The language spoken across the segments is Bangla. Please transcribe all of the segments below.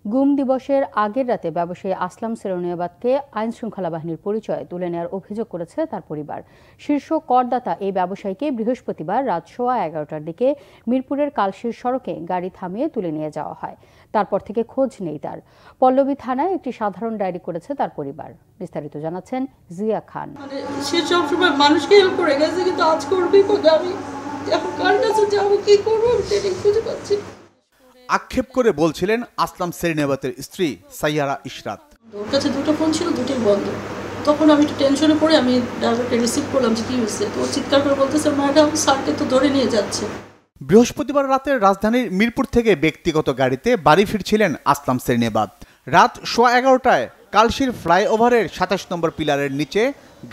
গুম দিবসের আগের রাতে ব্যবসায়ী আসলাম সেরনিয়াবাদকে আইন শৃঙ্খলা বাহিনীর পরিচয় তুলে নেওয়ার অভিযোগ করেছে তার পরিবার। শীর্ষ করদাতা এই ব্যবসায়ীকে বৃহস্পতিবার রাত 11:15টার দিকে মিরপুরের কালশির সড়কে গাড়ি থামিয়ে তুলে নিয়ে যাওয়া হয়। তারপর থেকে খোঁজ নেই তার। পল্লবী থানায় একটি সাধারণ ডায়েরি করেছে তার পরিবার। বিস্তারিত জানাচ্ছেন জিয়া খান। সে সবসময় মানুষকে হেল্প করে গেছে, কিন্তু আজ করবি আমি এখন কার কাছে যাবো, কি করবো আমি ট্রেনিং খুঁজে পাচ্ছি। আক্ষেপ করে বলছিলেন আসলাম সেরনিয়াবাতের স্ত্রী সাইয়ারা ইশরাত। ওর কাছে দুটো ফোন ছিল, দুটোই বন্ধ। তখন আমি একটু টেনশনে পড়ে আমি ড্রাইভারকে রিসিভ করলাম যে কি হয়েছে। তো ও চিৎকার করে বলতেছে, ম্যাডাম স্যারকে তো ধরে নিয়ে যাচ্ছে। বৃহস্পতিবার রাতে রাজধানীর মিরপুর থেকে ব্যক্তিগত গাড়িতে বাড়ি ফিরছিলেন আসলাম সেরনিয়াবাত। রাত 11:15টায় কালশির ফ্লাইওভারের 27 নম্বর পিলারের নিচে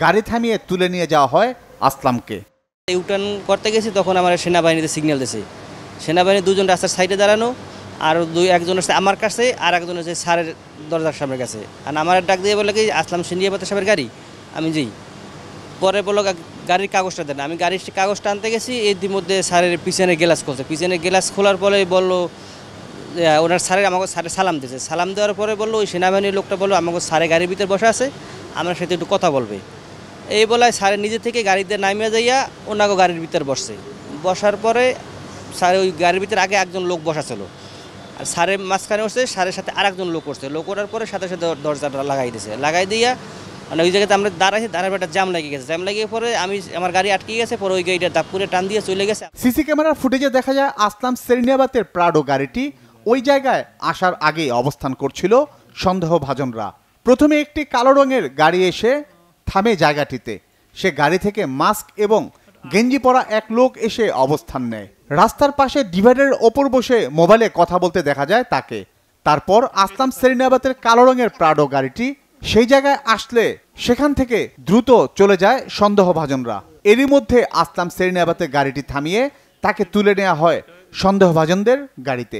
গাড়ি থামিয়ে তুলে নিয়ে যাওয়া হয় আসলামকে। ইউটার্ন করতে গেছি, তখন আমার সেনাবাহিনীতে সিগন্যাল দিয়েছে। সেনাবাহিনী দুজন রাস্তার সাইডে দাঁড়ানো, আর একজন হচ্ছে আমার কাছে, আর একজন হচ্ছে স্যারের দরজার সামনের কাছে। আর আমার ডাক দিয়ে বলে কি আসলাম সেরনিয়াবাতের সাহেবের গাড়ি, আমি যেই পরে বললো গাড়ির কাগজটা দেন। আমি গাড়ির কাগজটা আনতে গেছি, ইতিমধ্যে স্যারের পিছনে গ্লাস খুলছে। পিছনে গ্লাস খোলার পরে বললো ওনার স্যারের আমাকে স্যারের সালাম দিয়েছে। সালাম দেওয়ার পরে বললো ওই সেনাবাহিনীর লোকটা বললো আমাকে স্যারের গাড়ির ভিতরে বসে আছে, আমার সাথে একটু কথা বলবে। এই বলায় স্যারের নিজে থেকে গাড়িতে নামিয়ে যাইয়া ওনাকে গাড়ির ভিতরে বসছে। বসার পরে স্যার ওই গাড়ির ভিতরে আগে একজন লোক বসা ছিল, আর স্যারের মাঝখানে উঠছে, স্যারের সাথে আর একজন লোক করছে। লোক ওঠার পরে সাথে সাথে দরজাটা লাগাই দিয়েছে। লাগাই দিয়া মানে ওই জায়গাতে আমরা দাঁড়াইছি, দাঁড়ার একটা জ্যাম লাগিয়ে গেছে। জ্যাম লাগিয়ে পরে আমার গাড়ি আটকে গেছে। পরে ওই গাড়িটা দাপুরে টান দিয়ে চলে গেছে। সিসি ক্যামেরার ফুটেজে দেখা যায় আসলাম সেরনিয়াবাতের প্রাডো গাড়িটি ওই জায়গায় আসার আগে অবস্থান করছিল সন্দেহভাজনরা। প্রথমে একটি কালো রঙের গাড়ি এসে থামে জায়গাটিতে। সে গাড়ি থেকে মাস্ক এবং গেঞ্জি পরা এক লোক এসে অবস্থান নেয়। রাস্তার পাশে ডিভাইডারের ওপর বসে মোবাইলে কথা বলতে দেখা যায় তাকে। তারপর আসলাম সেরনিয়াবাতের কালো রঙের প্রাডো গাড়িটি সেই জায়গায় আসলে সেখান থেকে দ্রুত চলে যায় সন্দেহভাজনরা। এরই মধ্যে আসলাম সেরনিয়াবাতের গাড়িটি থামিয়ে তাকে তুলে নেওয়া হয় সন্দেহভাজনদের গাড়িতে।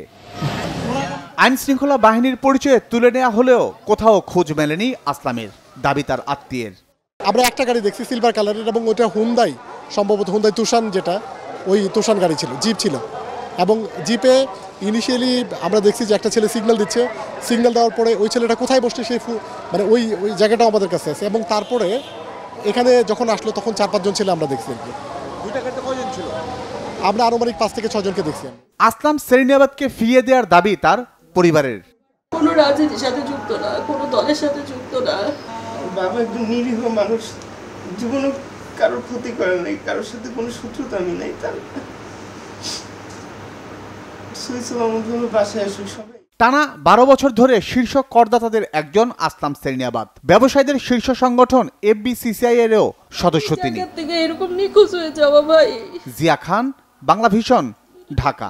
আইন শৃঙ্খলা বাহিনীর পরিচয়ে তুলে নেওয়া হলেও কোথাও খোঁজ মেলেনি আসলামের, দাবি তার আত্মীয়ের। আমরা একটা গাড়ি দেখছি সিলভার কালারের, এবং ওটা হুন্দাই, সম্ভবত হুন্দাই তুষান, যেটা ওই তুষান গাড়ি ছিল, জিপ ছিল। এবং জিপে ইনিশিয়ালি আমরা দেখছি যে একটা ছেলে সিগন্যাল দিচ্ছে। সিগন্যাল দেওয়ার পরে ওই ছেলেটা কোথায় বসছে সেই মানে ওই জায়গাটাও আমাদের কাছে আছে। এবং তারপরে এখানে যখন আসলো তখন 4-5 জন ছেলে আমরা দেখছি। দুইটা গাড়িতে কয়জন ছিল? আমরা আনুমানিক 5 থেকে 6 জনকে দেখছি। আসলাম সেরনিয়াবাতকে ফিরিয়ে দেওয়ার দাবি তার পরিবারের। কোনো রাজনীতির সাথে যুক্ত না, কোনো দলের সাথে যুক্ত না। বাবা একজন নিরীহ মানুষ, জীবনে কারোর ক্ষতি করে নাই, কারোর সাথে কোনো শত্রুতা আমি নাই। তার বাসায় আসুক সবাই। টানা 12 বছর ধরে শীর্ষ করদাতাদের একজন আসলাম সেরনিয়াবাত। ব্যবসায়ীদের শীর্ষ সংগঠন FBCCI এরও সদস্য তিনি। এরকম নিখোঁজ হয়ে যাওয়া ভাই। জিয়া খান, বাংলা ভিশন, ঢাকা।